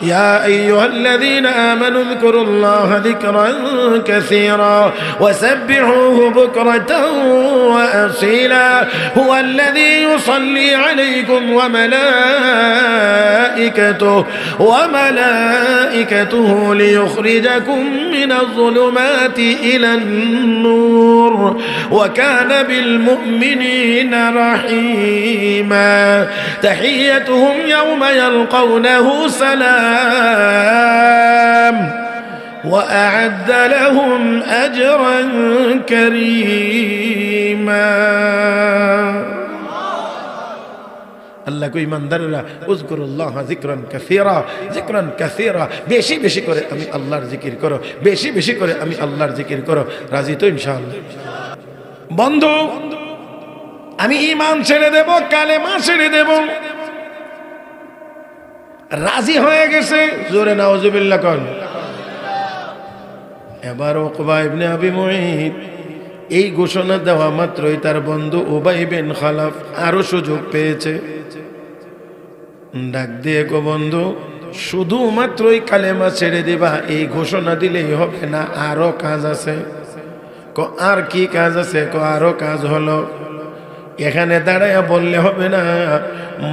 يا أيها الذين آمنوا اذكروا الله ذكرا كثيرا وسبحوه بكرة وأصيلا هو الذي يصلي عليكم وملائكته ليخرجكم من الظلمات إلى النور وكان بالمؤمنين رحيما تحيتهم يوم يلقونه سلام وأعد لهم أجرا كريما আল্লাহ কই ইমানদাররা উযকুরুল্লাহ যিকরান কাসীরা বেশি বেশি করে আমি আল্লাহর জিকির করো, বেশি বেশি করে আমি আল্লাহর জিকির করো। রাজি তো ইনশাআল্লাহ? বন্ধু, আমি ঈমান ছেড়ে দেব, কালেমা ছেড়ে দেব, রাজি হয়ে গেছে। জোরে নাউজুবিল্লাহ কোন। এবার উকবা ইবনে আবি মুঈত এই ঘোষণা দেওয়া মাত্রই তার বন্ধু উবাই বিন খালাফ আরো সুযোগ পেয়েছে। ডাক দিয়ে গো বন্ধু, শুধুমাত্রই কালেমা ছেড়ে দিবা এই ঘোষণা দিলেই হবে না, আরো কাজ আছে। আর কি কাজ আছে? আরো কাজ হলো এখানে দাঁড়ায়া বললে হবে না,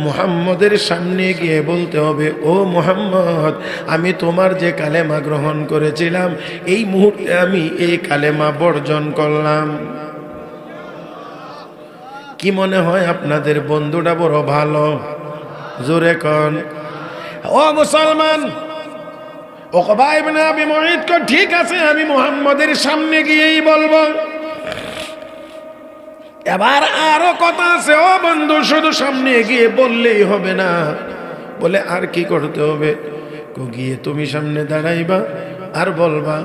মুহাম্মদের সামনে গিয়ে বলতে হবে, ও মুহাম্মদ, আমি তোমার যে কালেমা গ্রহণ করেছিলাম এই মুহূর্তে আমি এই কালেমা বর্জন করলাম। কি মনে হয় আপনাদের বন্ধুটা বড় ভালো? জোরে কোন। ও মুসলমান, উকবা ইবনে আবি মুঈত কো ঠিক আছে, আমি মুহাম্মদের সামনে গিয়েই বলবো। এবার আরো কথা আছে। ও বন্ধু, শুধু সামনে গিয়ে বললেই হবে না, বলে আর কি করতে হবে? গিয়ে তুমি সামনে দাঁড়াইবা আর বলবা,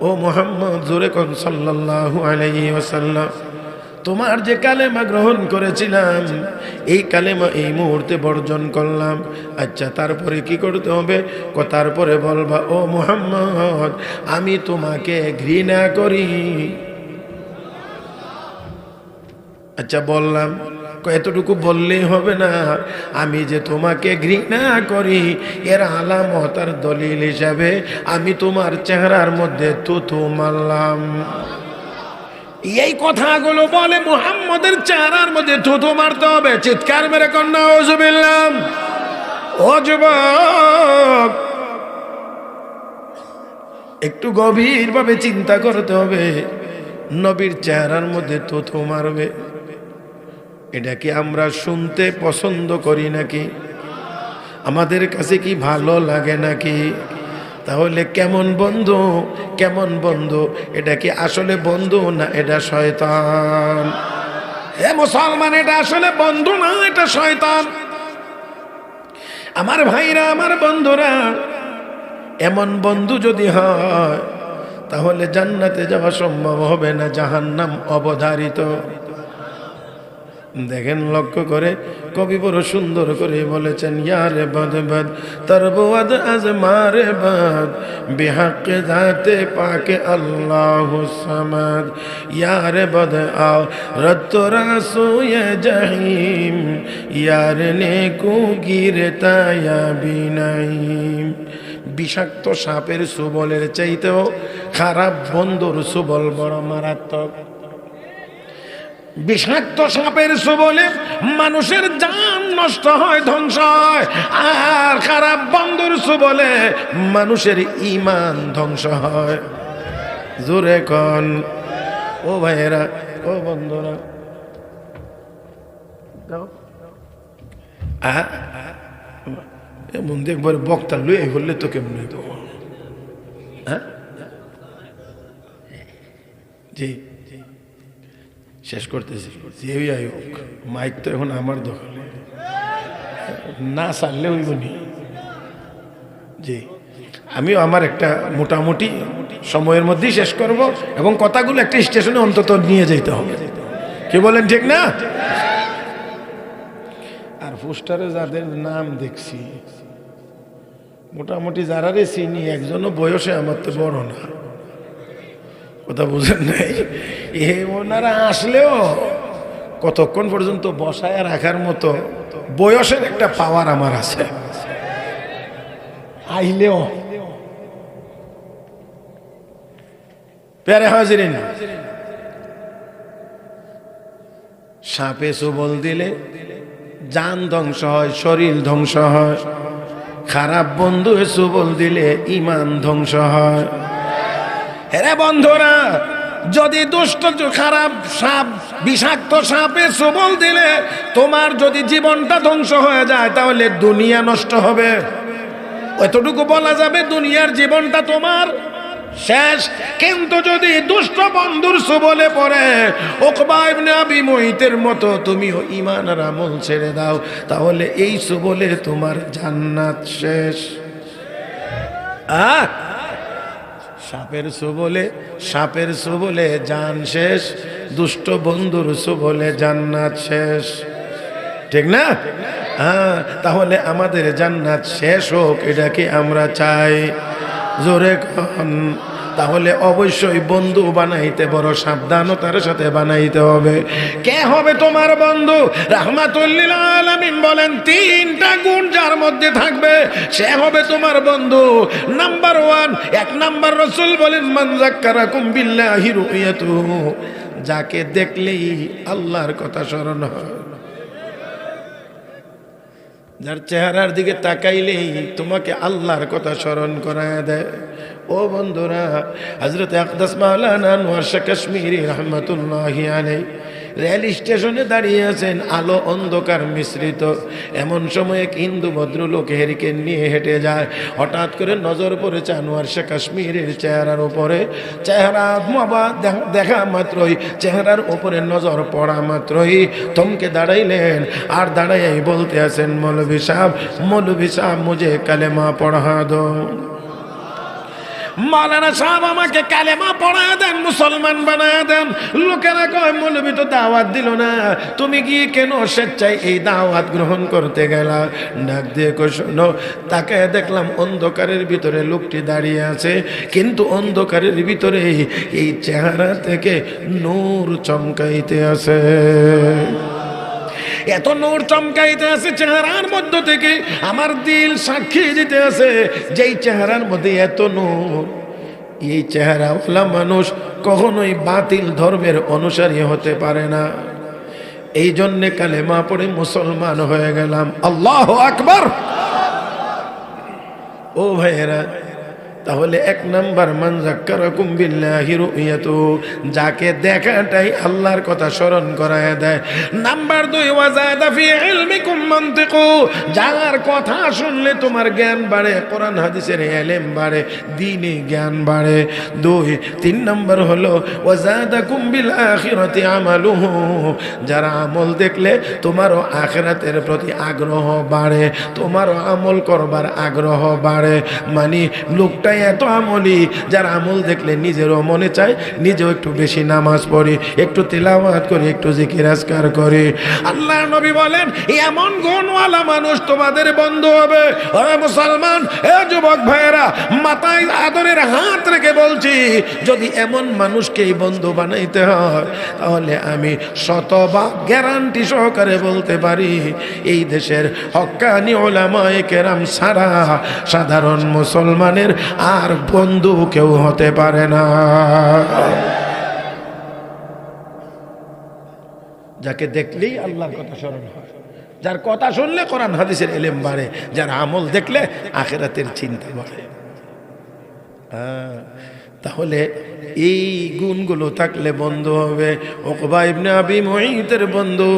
ও মুহাম্মদ, জোরে কোন সাল্লাল্লাহু আলাইহি ওয়াসাল্লাম, তোমার যে কালেমা গ্রহণ করেছিলাম এই কালেমা এই মুহূর্তে বর্জন করলাম। আচ্ছা, তারপরে কি করতে হবে? তারপরে বলবা, ও মুহাম্মদ, আমি তোমাকে ঘৃণা করি। আচ্ছা বললাম, এতটুকু বললেই হবে না, আমি যে তোমাকে ঘৃণা করি এর আলামত আর দলিল হিসাবে আমি তোমার চেহারার মধ্যে থুথু মারলাম। এই কথাগুলো বলে মুহাম্মদের চেহারার মধ্যে থুথু মারতে হবে। চিৎকার মেরে কোন নাউজুবিল্লাহ। ও যুবক, একটু গভীরভাবে চিন্তা করতে হবে। নবীর চেহারার মধ্যে থুথু মারবে, এটা কি আমরা শুনতে পছন্দ করি নাকি? আমাদের কাছে কি ভালো লাগে নাকি? তাহলে কেমন বন্ধু, কেমন বন্ধু? এটা কি আসলে বন্ধু না এটা শয়তান? হে মুসলমান, এটা আসলে বন্ধু না, এটা শয়তান। আমার ভাইরা, আমার বন্ধুরা, এমন বন্ধু যদি হয় তাহলে জান্নাতে যাওয়া সম্ভব হবে না, জাহান্নাম অবধারিত। দেখেন, লক্ষ্য করে কবি বড় সুন্দর করে বলেছেন, ইয়ারে বদ বদ তরবুয়াদ আজ মারে বদ বিহাক্কে জাতে পাকে আল্লাহু সামাদ ইয়ারে বদ আও রত রাসুয়ে জাহিম ইয়ারে নেকু গিরতা ইয়া বিনাইম। বিষাক্ত সাপের সুবলের চাইতেও খারাপ বন্ধুর সুবল বড় মারাত্মক। বিষাক্ত সাপের সুবলে মানুষের জান নষ্ট হয়, ধ্বংস হয়, আর খারাপ বন্ধুর সুবলে মানুষের ঈমান ধ্বংস হয়। জোরে কোন। ও ভাইয়েরা, ও বন্ধুরা, এমন দেখবার বক্তা লুয়ে হলে তো কেমন হইতো? হ্যাঁ, জি, শেষ করতেছি। মাইক তো এখন আমার দখলে, না ছাড়লে হইব নি? জি, আমিও আমার একটা মোটামুটি সময়ের মধ্যেই শেষ করব এবং কথাগুলো একটা স্টেশনে অন্তত নিয়ে যেতে হবে। কি বলেন, ঠিক না? আর পোস্টারে যাদের নাম দেখছি, মোটামুটি যারা রে চিনি, একজনও বয়সে আমার তো বড় না। কথা বুঝেন নাই? ওনারা আসলেও কতক্ষণ পর্যন্ত বসায় রাখার মতো বয়সের একটা পাওয়ার আমার আছে। আইলেও প্যারে হাজিরিন, সাপে সবল দিলে জান ধ্বংস হয়, শরীর ধ্বংস হয়। খারাপ বন্ধু সবল দিলে ইমান ধ্বংস হয়। হ্যাঁ বন্ধুরা, যদি দুষ্ট খারাপ সাপ, বিষাক্ত সাপে সবল দিলে তোমার যদি জীবনটা ধ্বংস হয়ে যায়, তাহলে দুনিয়া নষ্ট হবে। এতটুকু বলা যাবে দুনিয়ার জীবনটা তোমার শেষ। কিন্তু যদি দুষ্ট বন্ধুর সবলে পড়ে উকবা ইবনে আবি মুইতের মতো তুমিও ঈমান আর আমল ছেড়ে দাও, তাহলে এই সবলে তোমার জান্নাত শেষ। সাপের সবলে জান শেষ, দুষ্ট বন্ধুর সবলে জান্নাত শেষ। ঠিক না? হ্যাঁ, তাহলে আমাদের জান্নাত শেষ হোক, এটা কি আমরা চাই? জোরে কোন। তাহলে অবশ্যই বন্ধু বানাইতে বড় সাবধানতার সাথে বানাইতে হবে। কে হবে তোমার বন্ধু? রাহমাতুল লিল আলামিন বলেন তিনটা গুণ যার মধ্যে থাকবে সে হবে তোমার বন্ধু। নাম্বার 1, 1 নাম্বার রাসূল বলেন মান যাক্কারাকুম বিল্লাহি রুয়াতুহু, যাকে দেখলেই আল্লাহর কথা স্মরণ হয়, যার চেহারার দিকে তাকাইলেই তোমাকে আল্লাহর কথা স্মরণ করায় দেয়। ও বন্ধুরা, হযরত আকদাস মাওলানা আনোয়ার শাহ কাশ্মীরি রহমাতুল্লাহি আলাইহি রেল স্টেশনে দাঁড়িয়ে আছেন, আলো অন্ধকার মিশ্রিত। এমন সময় এক হিন্দু ভদ্রলোক হেরিকেন নিয়ে হেঁটে যায়। হঠাৎ করে নজর পড়েছে আনোয়ার শাহ কাশ্মীরের চেহারার উপরে। চেহারা দেখা মাত্রই, চেহারার উপরে নজর পড়া মাত্রই থমকে দাঁড়াইলেন। আর দাঁড়াই বলতে আছেন, মৌলভী সাহেব মুঝে কালেমা পড়া দো। মাওলানা সাহেব আমাকে কালেমা পড়ায় দেন, মুসলমান বানায় দেন। লোকেরা কয় মৌলভী তো দাওয়াত দিল না, তুমি গিয়ে কেন স্বেচ্ছায় এই দাওয়াত গ্রহণ করতে গেলা? ডাক দিয়ে কই শোনো, তাকে দেখলাম অন্ধকারের ভিতরে লোকটি দাঁড়িয়ে আছে, কিন্তু অন্ধকারের ভিতরে এই চেহারা থেকে নূর চমকাইতে আছে। এত নূর চমকাইতে আছে চেহারার মধ্য থেকে, আমার দিল সাক্ষী দিতে আছে যেই চেহারার মধ্যে এত নূর, এই চেহারাওয়ালা মানুষ কখনোই বাতিল ধর্মের অনুসারী হতে পারে না। এই জন্যে কালেমা পড়ে মুসলমান হয়ে গেলাম। আল্লাহু আকবার। ও ভাইয়েরা, তাহলে 1 নাম্বার মান যাক্কারাকুম বিল্লাহি রুয়াতুহু, যাকে দেখাটাই আল্লাহর কথা স্মরণ করায় দেয়। নাম্বার 2 ওয়াজাদা ফি ইলমিকুম মানতিকু, যার কথা শুনলে তোমার জ্ঞান বাড়ে, কোরআন হাদিসের ইলম বাড়ে, দ্বীনি জ্ঞান বাড়ে। 3 নাম্বার হলো ওয়াজাদাকুম বিল আখিরাতি আমালুহু, যারা আমল দেখলে তোমারও আখিরাতের প্রতি আগ্রহ বাড়ে, তোমারও আমল করবার আগ্রহ বাড়ে। মানে লোকটা এত আমলি, যার আমল দেখলে নিজেরও মনে চায় নিজেও একটু বেশি নামাজ পড়ি, একটু তিলাওয়াত করি, একটু জিকির আজকার করি। আল্লাহ নবী বলেন এমন গুণওয়ালা মানুষ তোমাদের বন্ধু হবে। ওরে মুসলমান, এ যুবক ভাইয়েরা, মাথায় আদরের হাত রেখে বলছি, যদি এমন মানুষকেই বন্ধু বানাইতে হয়, তাহলে আমি শতভাগ গ্যারান্টি সহকারে বলতে পারি, এই দেশের হক্কানি উলামায়ে কেরাম ছাড়া সাধারণ মুসলমানের আর বন্ধু কেউ হতে পারে না। যাকে দেখলেই আল্লাহর কথা স্মরণ হয়, যার কথা শুনলে কোরআন হাদিসের ইলম বাড়ে, যার আমল দেখলে আখিরাতের চিন্তা বাড়ে। তাহলে এই গুণগুলো থাকলে বন্ধু হবে। উকবা ইবনে আবি মুঈতের বন্ধু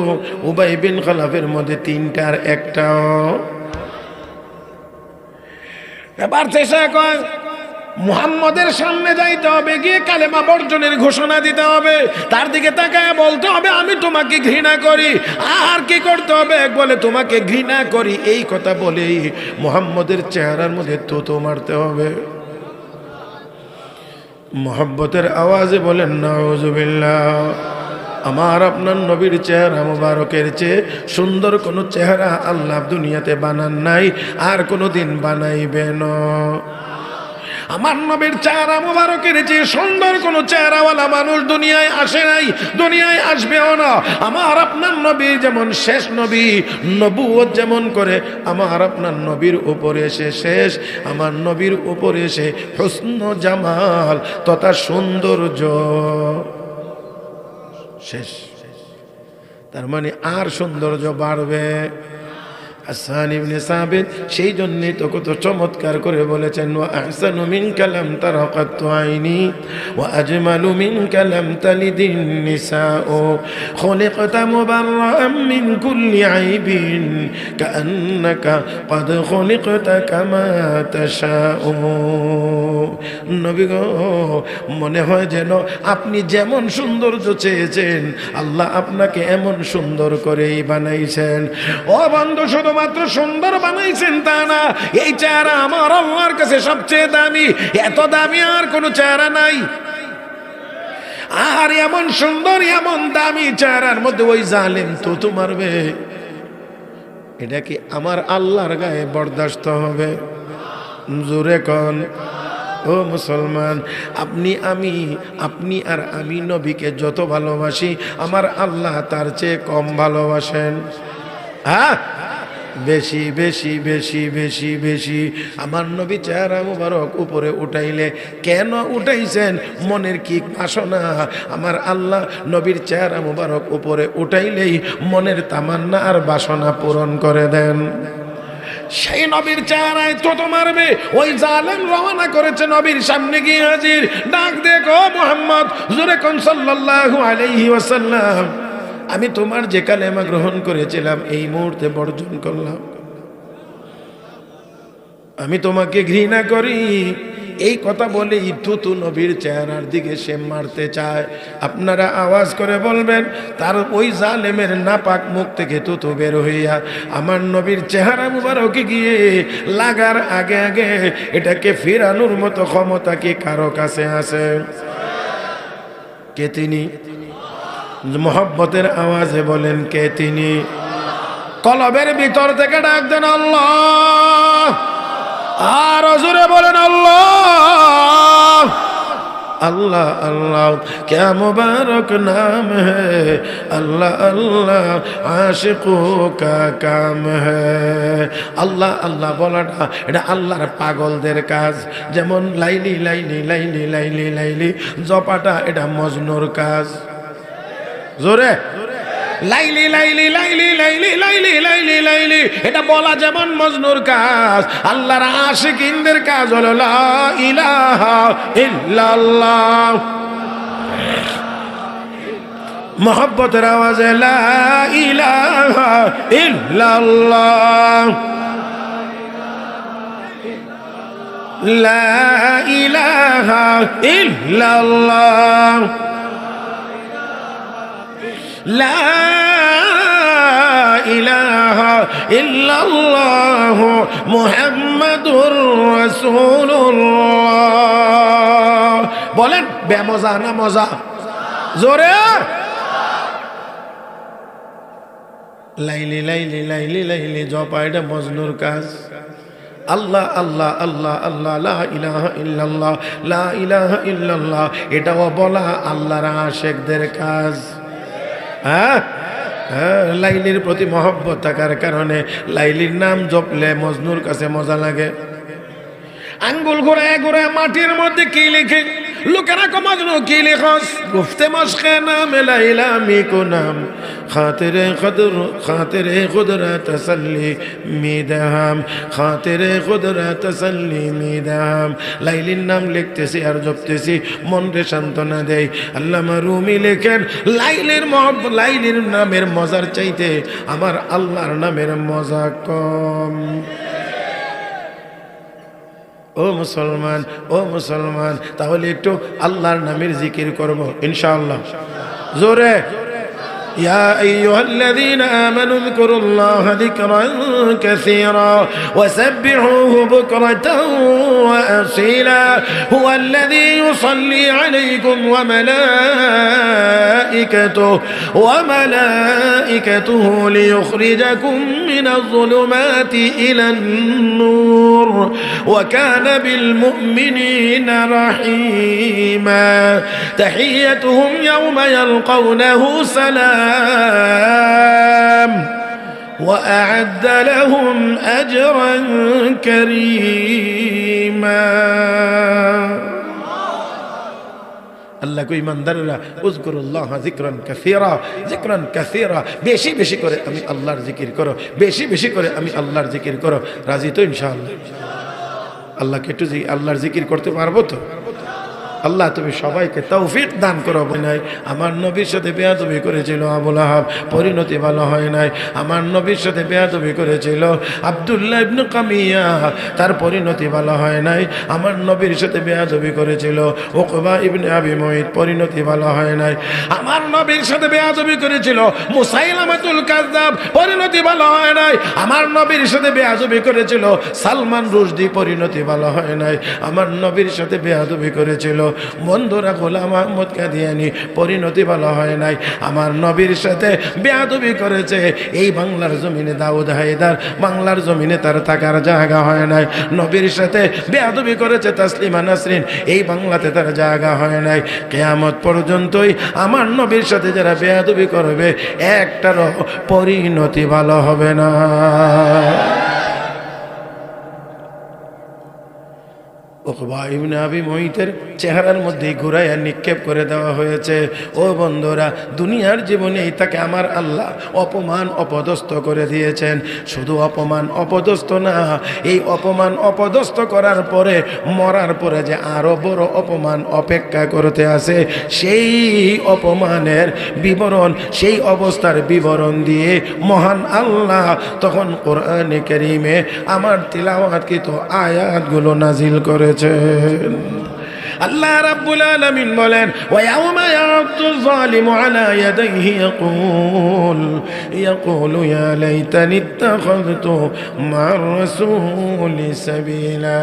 উবাই বিন খালাফের মধ্যে 3টার একটাও। এবার চেষ্টা কর মুহাম্মদের সামনে যাইতে হবে, গিয়ে কালেমা বর্জনের ঘোষণা দিতে হবে, তার দিকে তাকায় বলতে হবে আমি তোমাকে ঘৃণা করি। আর কি করতে হবে? বলে তোমাকে ঘৃণা করি, এই কথা বলেই মুহাম্মদের চেহারার মধ্যে থুতু মারতে হবে। মুহাব্বতের আওয়াজে বলেন নাউজুবিল্লাহ। আমার আপনার নবীর চেহারা মুবারকের চেয়ে সুন্দর কোনো চেহারা আল্লাহ দুনিয়াতে বানান নাই, আর কোনো দিন বানাইবেন। আমার নবীর চেহারা মুবারকের যে সুন্দর কোন চেহারাওয়ালা মানুষ দুনিয়ায় আসে নাই, দুনিয়ায় আসবেও না। আমার আপনার নবী যেমন শেষ নবী, নবুয়ত যেমন করে আমার আপনার নবীর উপরে এসে শেষ, আমার নবীর উপরে এসে হুসন জামাল তথা সৌন্দর্য শেষ। তার মানে আর সৌন্দর্য বাড়বে। হাসান ইবনে সাবিত সেই জন্যই তো কত চমৎকার করে বলেছেন, ওয়া আহসানু মিনকা লাম তারা কাত্তু আইনি ওয়া আজমালু মিনকা লাম তালিদিন নিসাউ খুলিকতা মুবাররাআম মিন কুল্লি আইবিন কাআন্নাকা ক্বাদ খুলিকতা কামা তাশাউ। নবী গো, মনে হয় যেন আপনি যেমন সৌন্দর্য চেয়েছেন আল্লাহ আপনাকে এমন সুন্দর করেই বানাইছেন। ও বন্ধু, শুধুমাত্র সুন্দর বানাইছেন তা না, এই চেহারা আমার আল্লাহর কাছে সবচেয়ে দামি, এত দামি আর কোনো চেহারা নাই। আর এমন সুন্দর এমন দামি চেহারার মধ্যে ওই জালেম তো মারবে, এটা কি আমার আল্লাহর গায়ে বরদাস্ত হবে? জোরে কোন ও মুসলমান, আপনি আর আমি নবীকে যত ভালোবাসি আমার আল্লাহ তার চেয়ে কম ভালোবাসেন? হ্যাঁ, বেশি বেশি বেশি বেশি বেশি। আমার নবী চেহারা মুবারক উপরে উঠাইলে কেন উঠাইছেন? মনের কি বাসনা? আমার আল্লাহ নবীর চেহারা মুবারক উপরে উঠাইলেই মনের তামান্না আর বাসনা পূরণ করে দেন। সেই নবীর চেহারায় তো মারবে। ওই জালেম রওনা করেছে নবীর সামনে গিয়ে হাজির, ডাক দেখো মুহাম্মদ, জোরে কোন সাল্লাল্লাহু আলাইহি ওয়াসাল্লাম, আমি তোমার যে কালেমা গ্রহণ করেছিলাম এই মুহূর্তে বর্জন করলাম, আমি তোমাকে ঘৃণা করি। এই কথা বলে থুতু নবীর চেহারার দিকে সে মারতে চায়। আপনারা আওয়াজ করে বলবেন, তার ওই জালেমের নাপাক মুখ থেকে থুতু বের হইয়া আমার নবীর চেহারা মুবারকে গিয়ে লাগার আগে আগে এটাকে ফিরানোর মতো ক্ষমতা কি কারো কাছে আছে? কে তিনি? মোহব্বতের আওয়াজে বলেন, কে তিনি? কলবের ভিতর থেকে ডাক দেন আল্লাহ, আর জোরে বলেন আল্লাহ। अल्लाह अल्लाह क्या मुबारक नाम है, अल्लाह अल्लाह आशिकों का काम है। अल्लाह अल्लाह बोलाटा এটা আল্লাহর পাগলদের কাজ। যেমন লাইলি লাইলি লাইলি লাইলি লাইলি জপাটা এটা মজনুর কাজ। জোরে লাইলি লাইলি লাইলি লাইলি লাইলি লাইলি লাইলি এটা বলা যেমন মজনুর কাজ, আল্লাহর আশিকিনদের কাজ হলো লা ইলাহা ইল্লাল্লাহ। মোহব্বতের আওয়াজে লা ইলাহা ইল্লাল্লাহ, লা ইলাহা ইল্লাল্লাহ, লা ইলাহা ইল্লাল্লাহ মুহাম্মাদুর রাসূলুল্লাহ। বলেন বেমজা না মজা? জোরে লাইলি লাইলি লাইলি লাইলি জপা এটা মজনুর কাজ। আল্লাহ আল্লাহ আল্লাহ আল্লাহ লা ইলাহা ইল্লাল্লাহ লা ইলাহা ইল্লাল্লাহ এটাও বলা আল্লাহর আশিকদের কাজ। হ্যাঁ, লাইলির প্রতি মহব্বত থাকার কারণে লাইলির নাম জপলে মজনুর কাছে মজা লাগে। আঙ্গুল ঘুরায় ঘুরায় মাটির মধ্যে কি লিখে লোকেরা কো মজনু কি লিখস, গুফতে মশকে নাম লাইলা মিকো নাম খাতিরে কদর খাতিরে কুদরত তসল্লি মিদহাম খাতিরে কুদরত তসল্লি মিদহাম। লাইলির নাম লিখতেছি আর জপতেছি, মনকে সান্ত্বনা দেয়। আল্লামা রুমি লেখেন লাইলির মহব্বত, লাইলির নামের মজার চাইতে আমার আল্লাহর নামের মজা কম। ও মুসলমান, ও মুসলমান, তাহলে একটু আল্লাহর নামের জিকির করব ইনশাআল্লাহ। জোরে يا أيها الذين آمنوا اذكروا الله ذكرا كثيرا وسبحوه بكرة وأصيلا هو الذي يصلي عليكم وملائكته ليخرجكم من الظلمات إلى النور وكان بالمؤمنين رحيما تحيتهم يوم يلقونه سلام وأعد لهم أجرا كريما আল্লাহ কই ইমানদাররা উযকুরুল্লাহ যিকরান কাসীরা বেশি বেশি করে আমি আল্লাহর জিকির করো বেশি বেশি করে আমি আল্লাহর জিকির করো রাজি তো ইনশাআল্লাহ আল্লাহকে একটু আল্লাহর জিকির করতে পারবো তো আল্লাহ তুমি সবাইকে তৌফিক দান করো। নাই আমার নবীর সাথে বেয়াদবি করেছিল আবু লাহাব, পরিণতি ভালো হয় নাই। আমার নবীর সাথে বেয়াদবি করেছিল আব্দুল্লাহ ইবনে কামিয়া, তার পরিণতি ভালো হয় নাই। আমার নবীর সাথে বেয়াদবি করেছিল উকবা ইবনে আবি মুঈত, পরিণতি ভালো হয় নাই। আমার নবীর সাথে বেয়াদবি করেছিল মুসাইলামাতুল কাযযাব, পরিণতি ভালো হয় নাই। আমার নবীর সাথে বেয়াদবি করেছিল সালমান রুশদি, পরিণতি ভালো হয় নাই। আমার নবীর সাথে বেয়াদবি করেছিল বন্ধুরা গোলাম আহমদ কাদিয়ানী, পরিণতি ভালো হয় নাই। আমার নবীর সাথে বেয়াদবি করেছে এই বাংলার জমিনে দাউদ হায়দার, বাংলার জমিনে তার থাকার জায়গা হয় নাই। নবীর সাথে বেয়াদবি করেছে তাসলিমা নাসরিন, এই বাংলাতে তার জায়গা হয় নাই। কিয়ামত পর্যন্তই আমার নবীর সাথে যারা বেয়াদবি করবে একটারও পরিণতি ভালো হবে না। উকবা ইবনে আবি মুঈতের চেহারার মধ্যে ঘুরাইয়া নিক্ষেপ করে দেওয়া হয়েছে। ও বন্ধুরা, দুনিয়ার জীবনেই তাকে আমার আল্লাহ অপমান অপদস্থ করে দিয়েছেন। শুধু অপমান অপদস্থ না, এই অপমান অপদস্থ করার পরে মরার পরে যে আরো বড় অপমান অপেক্ষা করতে আছে, সেই অপমানের বিবরণ, সেই অবস্থার বিবরণ দিয়ে মহান আল্লাহ তখন কোরআনে কারীমে আমার তিলাওয়াতকৃত আয়াতগুলো নাজিল করে। আল্লাহ রাব্বুল আলামিন বলেন, ওয়া ইয়াউমা ইয়া'আদ্দুয যালিমু আলা ইয়াদাইহি ইয়াকুলু ইয়া লাইতানি ইত্তাখাযতু মা'আর রাসূলি সাবিলা।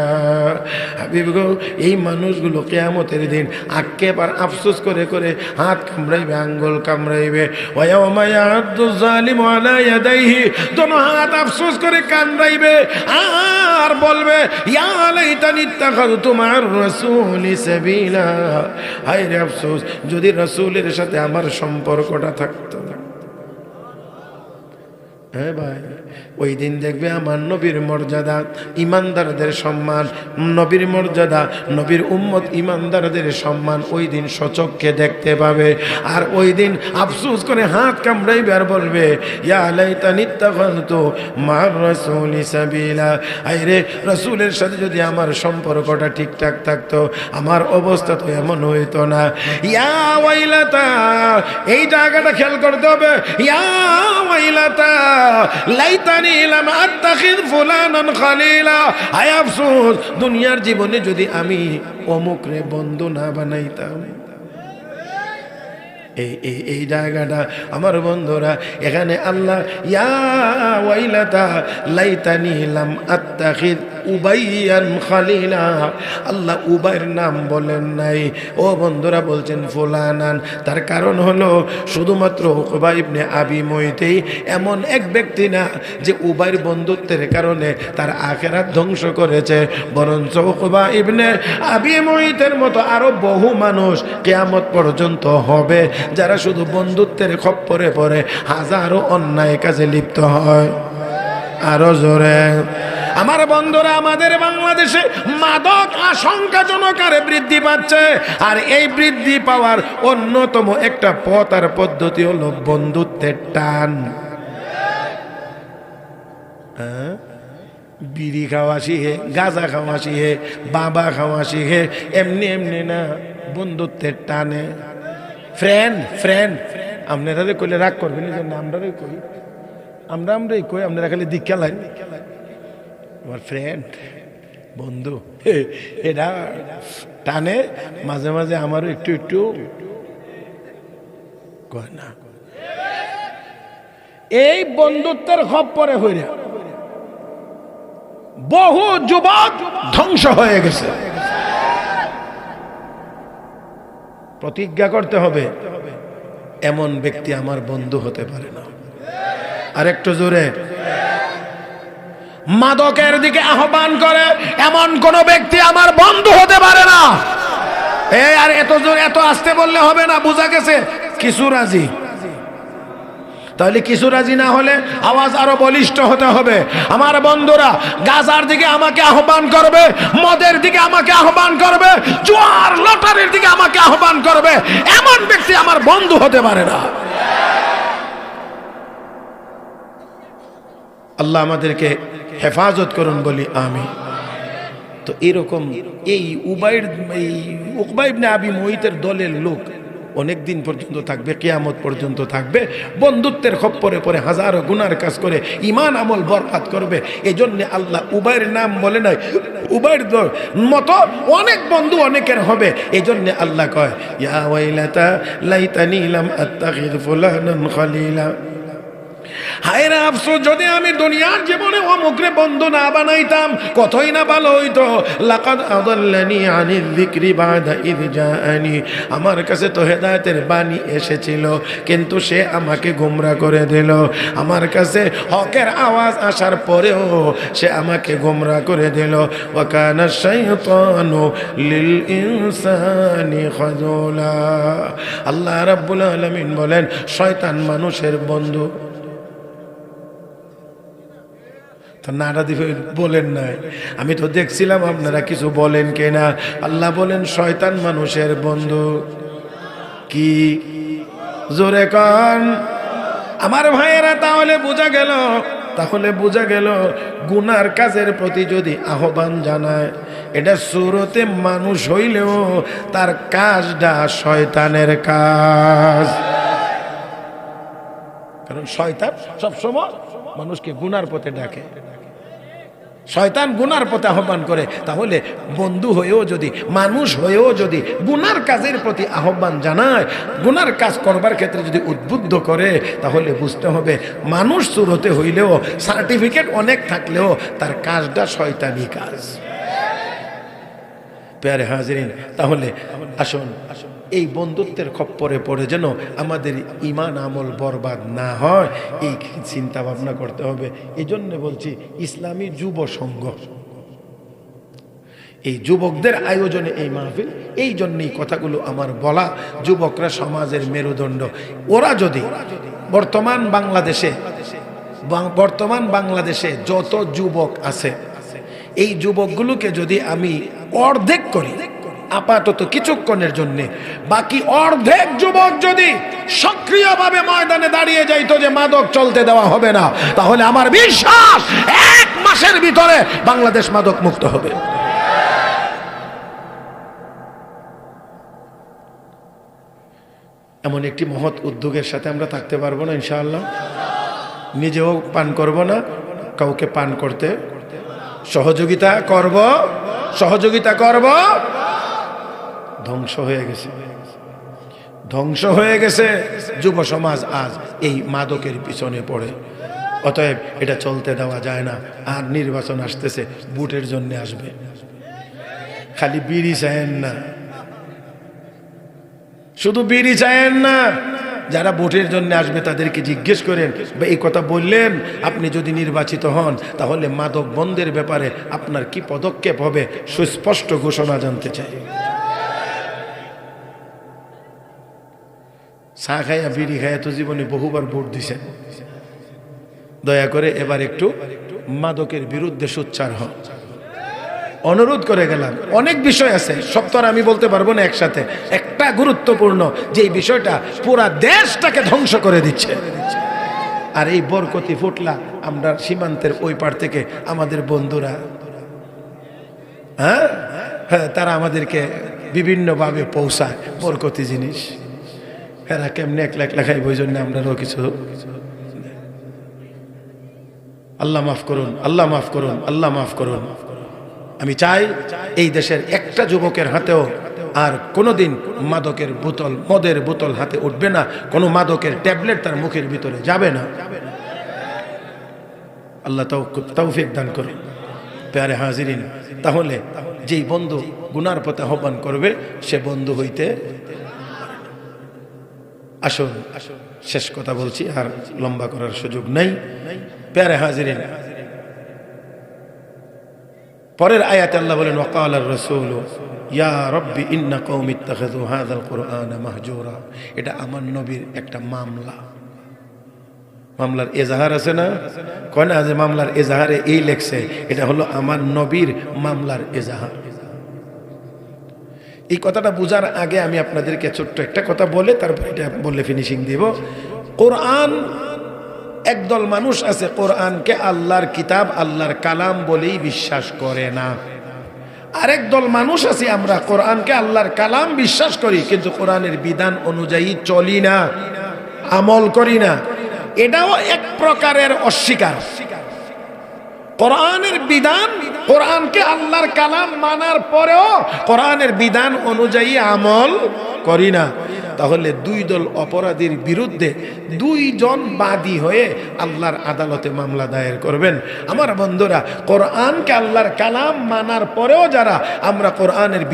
হাবিব গো, এই মানুষগুলো কিয়ামতের দিন আক্ষেপ আর আফসোস করে করে হাত কামড়াইবে, আঙ্গুল কামড়াইবে। ওয়া ইয়াউমা ইয়া'আদ্দুয যালিমু আলা ইয়াদাইহি, দোনো হাত আফসোস করে কামড়াইবে আর বলবে, ইয়া লাইতানি ইত্তাখাযতু মা'আর রাসূলি সাবিলা। হায় রে আফসোস, যদি রাসূলের সাথে আমার সম্পর্কটা থাকতো। হ্যাঁ ভাই, ওই দিন দেখবে আমার নবীর মর্যাদা, ইমানদারদের সম্মান, নবীর মর্যাদা, নবীর উম্মত ইমানদারদের সম্মান ওই দিন সচক্ষে দেখতে পাবে। আর ওই দিন আফসোস করে হাত কামড়াইবে আর বলবে, ইয়া লাইতানি ইত্তাখাযতু মা'আর রাসূলি সাবিলা। আয় রে, রাসূলের সাথে যদি আমার সম্পর্কটা ঠিকঠাক থাকতো, আমার অবস্থা তো এমন হইতো না। ইয়া ওয়াইলাতা, এই জায়গাটা খেয়াল করতে হবে। ইয়া ওয়াইলাতা লাইতানি লাম আত্তাখিয ফুলানান খলিলা। হায় আফসোস, দুনিয়ার জীবনে যদি আমি অমুক রে বন্ধু না বানাইতাম। এই জায়গাটা আমার বন্ধুরা, এখানে আল্লাহ ইয়া ওয়াইলাতা লাইতানি লাম আত্তাখিয উবাইয়ান খলিলা, আল্লাহ উবাইয়ের নাম বলেন নাই। ও বন্ধুরা, বলছেন ফুলানান। তার কারণ হলো শুধুমাত্র উকবা ইবনে আবি মুঈতেই এমন এক ব্যক্তি না যে উবাইয়ের বন্ধুত্বের কারণে তার আখিরাত ধ্বংস করেছে, বরঞ্চ উকবা ইবনে আবি মুঈতের মতো আরো বহু মানুষ কিয়ামত পর্যন্ত হবে যারা শুধু বন্ধুত্বের খপ্পরে পড়ে হাজারো অন্যায় কাজে লিপ্ত হয়। আরো জোরে। আমার বন্ধুরা, আমাদের বাংলাদেশে মাদক আশঙ্কাজনক হারে বৃদ্ধি পাচ্ছে। আর এই বৃদ্ধি পাওয়ার অন্যতম একটা পথ আর পদ্ধতি হলো বন্ধুত্বের টান। বিড়ি খাওয়া শিখে, গাঁজা খাওয়া শিখে, বাবা খাওয়া শিখে, এমনি এমনি না, বন্ধুত্বের টানে। ফ্রেন্ড আপনারা কইলে রাগ করবেন, এই জন্য আমরাই কই, আমরাই কই, আপনারা খালি দীক্ষা লাইন। আমার ফ্রেন্ড, বন্ধু, এটা টানে। মাঝে মাঝে আমারও একটু একটু কয় না, এই বন্ধুত্বের খপ্পরে হইরে বহু যুবক ধ্বংস হয়ে গেছে। প্রতিজ্ঞা করতে হবে এমন ব্যক্তি আমার বন্ধু হতে পারে না। আরেকটু জোরে, মাদকের দিকে আহ্বান করে এমন কোন ব্যক্তি আমার বন্ধু হতে পারে না। এই আর এত জোরে এত আসতে বললে হবে না, বোঝা গেছে কিছু রাজি। তাহলে কিছু রাজি না হলে আওয়াজ আরো বলিষ্ঠ হতে হবে। আমার বন্ধুরা গাজার দিকে আমাকে আহ্বান করবে, মদের দিকে আমাকে আহ্বান করবে, জুয়ার লটারির দিকে আমাকে আহ্বান করবে, এমন ব্যক্তি আমার বন্ধু হতে পারে না। আল্লাহ আমাদেরকে হেফাজত করুন বলি আমি। তো এরকম এই উকবা ইবনে আবি মুয়িতের দলের লোক অনেক দিন পর্যন্ত থাকবে, কিয়ামত পর্যন্ত থাকবে। বন্ধুত্বের খপ্পরে পরে হাজারো গুনার কাজ করে ইমান আমল বরবাদ করবে। এই জন্য আল্লাহ উবাইর নাম বলে নাই, উবাইর মতো অনেক বন্ধু অনেকের হবে। এই জন্য আল্লাহ কয় ইয়া ওয়াইলাতা লাইতানি লাম আত্তাখিয ফুলানান খলিলা। হায়রে আফসোস, যদি আমি দুনিয়ার জীবনে অমুকরে বন্ধু না বানাইতাম কতই না ভালো হইতো। লাকাদ আদাল্লানি আনিল যিকরি বাদা ইয জাআনি। আমার কাছে তো হেদায়েতের বাণী এসেছিল, কিন্তু সে আমাকে গোমরা করে দিল। আমার কাছে হকের আওয়াজ আসার পরেও সে আমাকে গোমরা করে দিল। ওয়া কানা শাইতানু লিল ইনসানি খাযুলা। আল্লাহ রাব্বুল আলামিন বলেন শয়তান মানুষের বন্ধু। তো নাড়া দিবে বলেন নাই, আমি তো দেখছিলাম আপনারা কিছু বলেন কিনা। আল্লাহ বলেন শয়তান মানুষের বন্ধু। কি জোরে কান আমার ভাইয়েরা। তাহলে বোঝা গেল গুনার কাজের প্রতি যদি আহ্বান জানায়, এটা সুরতে মানুষ হইলেও তার কাজটা শয়তানের কাজ। কারণ শয়তান সবসময় মানুষকে গুনার পথে ডাকে, শয়তান গুনার পথে আহ্বান করে। তাহলে বন্ধু হয়েও যদি, মানুষ হয়েও যদি গুনার কাজের প্রতি আহ্বান জানায়, গুনার কাজ করবার ক্ষেত্রে যদি উদ্বুদ্ধ করে, তাহলে বুঝতে হবে মানুষ সুরতে হইলেও, সার্টিফিকেট অনেক থাকলেও তার কাজটা শয়তানি কাজ। প্যারে হাজিরিন, তাহলে আসুন এই বন্ধুত্বের খপ্পরে পড়ে যেন আমাদের ইমান আমল বরবাদ না হয়, এই চিন্তা ভাবনা করতে হবে। এই জন্য বলছি ইসলামী যুব সংঘ, এই যুবকদের আয়োজনে এই মাহফিল, এই জন্যই কথাগুলো আমার বলা। যুবকরা সমাজের মেরুদণ্ড। ওরা যদি বর্তমান বাংলাদেশে যত যুবক আছে, এই যুবকগুলোকে যদি আমি অর্ধেক করি আপাতত কিছুক্ষণের জন্য, বাকি অর্ধেক যুবক যদি সক্রিয়ভাবে ময়দানে দাঁড়িয়ে যাইতো যে মাদক চলতে দেওয়া হবে না, তাহলে আমার বিশ্বাস 1 মাসের ভিতরে বাংলাদেশ মাদক মুক্ত হবে। এমন একটি মহৎ উদ্যোগের সাথে আমরা থাকতে পারবো না ইনশাআল্লাহ। নিজেও পান করব না, কাউকে পান করতে সহযোগিতা করব। ধ্বংস হয়ে গেছে যুব সমাজ আজ এই মাদকের পিছনে পড়ে। অতএব এটা চলতে দেওয়া যায় না। আর নির্বাচন আসতেছে, ভোটের জন্য আসবে। খালি বিড়ি চায়েন না, শুধু বিড়ি চায়েন না, যারা ভোটের জন্য আসবে তাদেরকে জিজ্ঞেস করেন এই কথা বললেন, আপনি যদি নির্বাচিত হন তাহলে মাদক বন্ধের ব্যাপারে আপনার কি পদক্ষেপ হবে, সুস্পষ্ট ঘোষণা জানতে চাই। চা খাইয়া বিড়ি খাইয়া তো জীবনে বহুবার ভোট দিছেন। দয়া করে এবার একটু মাদকের বিরুদ্ধে সোচ্চার হন, অনুরোধ করে গেলাম। অনেক বিষয় আছে, সব তো আর আমি বলতে পারবো না একসাথে। একটা গুরুত্বপূর্ণ যে বিষয়টা পুরা দেশটাকে ধ্বংস করে দিচ্ছে। আর এই বরকতি ফুটলা আমরা সীমান্তের ওই পার থেকে আমাদের বন্ধুরা, হ্যাঁ, তারা আমাদেরকে বিভিন্নভাবে পৌঁছায় বরকতি জিনিস। এরা কেমনি একলা একলা খাইব, ওই জন্য আমরাও কিছু। আল্লাহ মাফ করুন, আল্লাহ মাফ করুন, আল্লাহ মাফ করুন। আমি চাই এই দেশের একটা যুবকের হাতেও আর কোনোদিন মদের বোতল হাতে উঠবে না, কোনো মাদকের ট্যাবলেট তার মুখের ভিতরে যাবে না। আল্লাহ তৌফিক দান করুন। প্যারে হাজিরিন, তাহলে যেই বন্ধু গুনার পথে আহ্বান করবে সে বন্ধু হইতে। আসুন শেষ কথা বলছি, আর লম্বা করার সুযোগ নেই। প্যারে হাজিরিন, পরের আয়াতে আল্লাহ বলেন ওয়াকালার রাসূল ইয়া রাব্বি ইন্না কওমি ইত্তাখাযু হাযাল কুরআনা মাহজুরা। এটা আমার নবীর একটা মামলা, মামলার এজাহার আছে না, কয় না যে মামলার এজাহারে এই লেখছে, এটা হলো আমার নবীর মামলার এজাহার। এই কথাটা বোঝার আগে আমি আপনাদেরকে ছোট্ট একটা কথা বলে তারপর এটা বলে ফিনিশিং দিব। কোরআন, একদল মানুষ আছে কোরআনকে আল্লাহর কিতাব, আল্লাহর কালাম বলেই বিশ্বাস করে না। আরেক দল মানুষ আছে আমরা কোরআনকে আল্লাহর কালাম বিশ্বাস করি, কিন্তু কোরআনের বিধান অনুযায়ী চলি না, আমল করি না। এটাও এক প্রকারের অস্বীকার। কোরআনের বিধান, কোরআনকে আল্লাহর কালাম মানার পরেও কোরআনের বিধান অনুযায়ী আমল করি না। তাহলে দুই দল অপরাধীর বিরুদ্ধে দুইজন বাদী হয়ে আল্লাহর আদালতে মামলা দায়ের করবেন। আমার বন্ধুরা, কোরআনকে আল্লাহর কালাম মানার পরেও যারা আমরা কোরআনের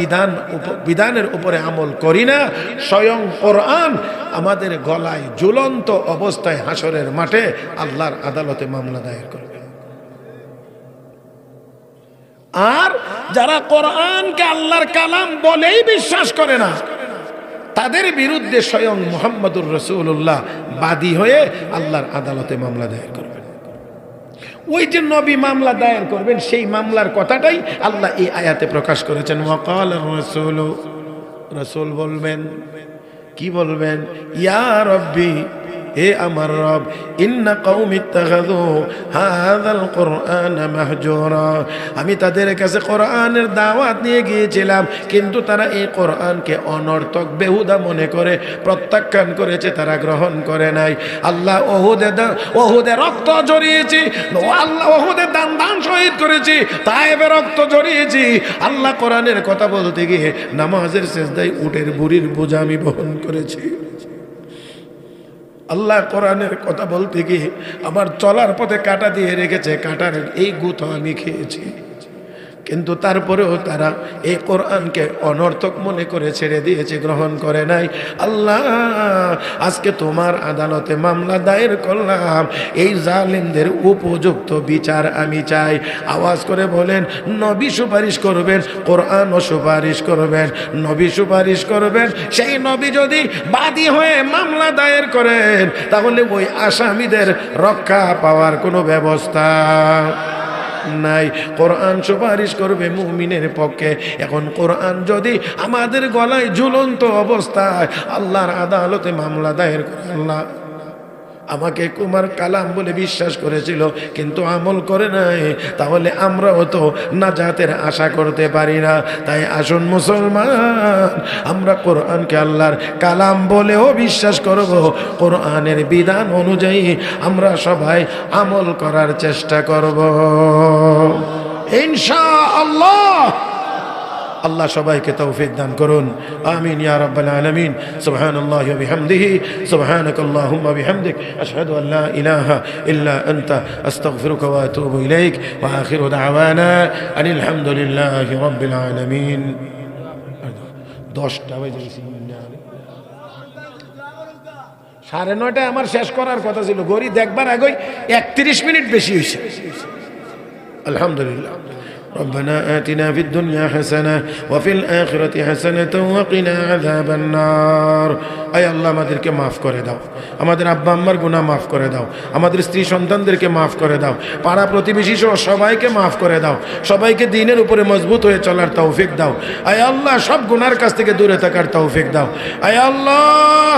বিধানের উপরে আমল করি না, স্বয়ং কোরআন আমাদের গলায় ঝুলন্ত অবস্থায় হাসরের মাঠে আল্লাহর আদালতে মামলা দায়ের করবে। আর যারা কোরআনকে আল্লাহর কালাম বলেই বিশ্বাস করে না, তাদের বিরুদ্ধে স্বয়ং মুহাম্মদুর রাসূলুল্লাহ বাদী হয়ে আল্লাহর আদালতে মামলা দায়ের করবেন। ওই যে নবী মামলা দায়ের করবেন, সেই মামলার কথাটাই আল্লাহ এই আয়াতে প্রকাশ করেছেন। ওয়াকালার রাসূল, রাসূল বলবেন, কি বলবেন? ইয়া রাব্বি, হে আমার রব, ইন্না কওমি ইত্তাখাযু হাযাল কুরআনা মাহজুরা। আমি তাদের কাছে কোরআনের দাওয়াত নিয়ে গিয়েছিলাম, কিন্তু তারা এই কোরআনকে অনর্থক বেহুদা মনে করে প্রত্যাখ্যান করেছে, তারা গ্রহণ করে নাই। আল্লাহ ওহুদে রক্ত ঝরিয়েছি, আল্লাহ ওহুদে দান শহীদ করেছি, তায়েবে রক্ত ঝরিয়েছি। আল্লাহ কোরআনের কথা বলতে গিয়ে নামাজের সিজদায় উটের বুড়ির বোঝা আমি বহন করেছি। আল্লাহ কোরআনের কথা বলতে গিয়ে আমার চলার পথে কাঁটা দিয়ে রেখেছে, কাঁটার এই গুঁতো আমি খেয়েছি। কিন্তু তারপরেও তারা এই কোরআনকে অনর্থক মনে করে ছেড়ে দিয়েছে, গ্রহণ করে নাই। আল্লাহ, আজকে তোমার আদালতে মামলা দায়ের করলাম, এই জালিমদের উপযুক্ত বিচার আমি চাই। আওয়াজ করে বলেন, নবী সুপারিশ করবেন, কোরআনও সুপারিশ করবেন। নবী সুপারিশ করবেন, সেই নবী যদি বাদী হয়ে মামলা দায়ের করেন, তাহলে ওই আসামিদের রক্ষা পাওয়ার কোনো ব্যবস্থা নাই। কোরআন সুপারিশ করবে মুমিনের পক্ষে। এখন কোরআন যদি আমাদের গলায় ঝুলন্ত অবস্থায় আল্লাহর আদালতে মামলা দায়ের করে, আল্লাহ আমাকে কুমার কালাম বলে বিশ্বাস করেছিল কিন্তু আমল করে নাই, তাহলে আমরাও তো নাজাতের আশা করতে পারি না। তাই আসুন মুসলমান, আমরা কোরআনকে আল্লাহর কালাম বলেও বিশ্বাস করব, কোরআনের বিধান অনুযায়ী আমরা সবাই আমল করার চেষ্টা করব ইনশাআল্লাহ। আল্লাহ সবাইকে তৌফিক দান করুন, আমিন ইয়া রাব্বাল আলামিন। সুবহানাল্লাহি ওয়া বিহামদিহি, সুবহানাকাল্লাহুম্মা বিহামদিক, আশহাদু আল লা ইলাহা ইল্লা আনতা, আস্তাগফিরুকা ওয়া আতুবু ইলাইক, ওয়া আখিরু দাওয়ানা আনিল হামদুলিল্লাহি রাব্বিল আলামিন। 10টা বাজে গেছে, 9:30 আমার শেষ করার কথা ছিল, গড়ি দেখবার আগেই 31 মিনিট বেশি হয়েছে। আলহামদুলিল্লাহ। ربنا آتنا في الدنيا حسنة وفي الآخرة حسنة وقنا عذاب النار। আয় আল্লাহ, আমাদেরকে মাফ করে দাও, আমাদের আব্বা আম্মার গুনাহ মাফ করে দাও, আমাদের স্ত্রী সন্তানদেরকে মাফ করে দাও, পাড়া প্রতিবেশী সহ সবাইকে মাফ করে দাও, সবাইকে দ্বীনের উপরে মজবুত হয়ে চলার তৌফিক দাও। আয় আল্লাহ, সব গুনার কাছ থেকে দূরে থাকার তৌফিক দাও। আয় আল্লাহ,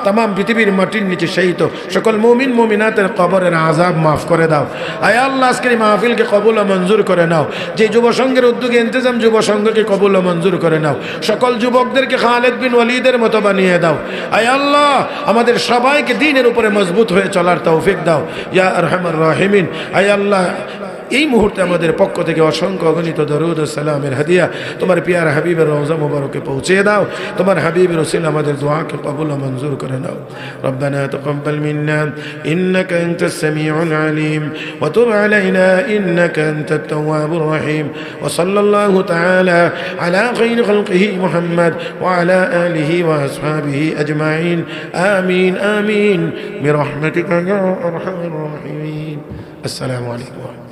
तमाम পৃথিবীর মাটির নিচে শহীদ সকল মুমিন মুমিনাতের কবরের আযাব মাফ করে দাও। আয় আল্লাহ, আজকের মাহফিলকে কবুল ও মঞ্জুর করে নাও। যে যুব সংঘের উদ্যোগে ইন্তজাম যুব সংঘকে কবুল ও মঞ্জুর করে নাও। সকল যুবকদেরকে খালিদ বিন ওয়ালিদের মতো বানিয়ে দাও। আয় আল্লাহ, আমাদের সবাইকে দ্বীনের উপরে মজবুত হয়ে চলার তৌফিক দাও ইয়া আরহামার রাহিমিন। আয় আল্লাহ, এই মুহূর্তে আমাদের পক্ষ থেকে অসংখ্য অগণিত দরুদ ও সালামের হাদিয়া তোমার পিয়ার হাবিবের রওজা মুবারকে পৌঁছে দাও। তোমার হাবিবের ওসিলা আমাদের দোয়াকে কবুল ও মঞ্জুর করে নাও। রব্বানা তাকাব্বাল মিন্না ইন্নাকা আনতাস সামিউল আলিম ওয়া তুব আলাইনা ইন্নাকা আনতাত তাওয়াবুর রহিম ওয়া সাল্লাল্লাহু তাআলা আলা খায়রি খালকিহি মুহাম্মদ ওয়া আলা আলিহি ওয়া আসহাবিহি আজমাইন আমিন আমিন বিরহমাতিকা ইয়া আরহামার রাহিমিন। আসসালামু আলাইকুম।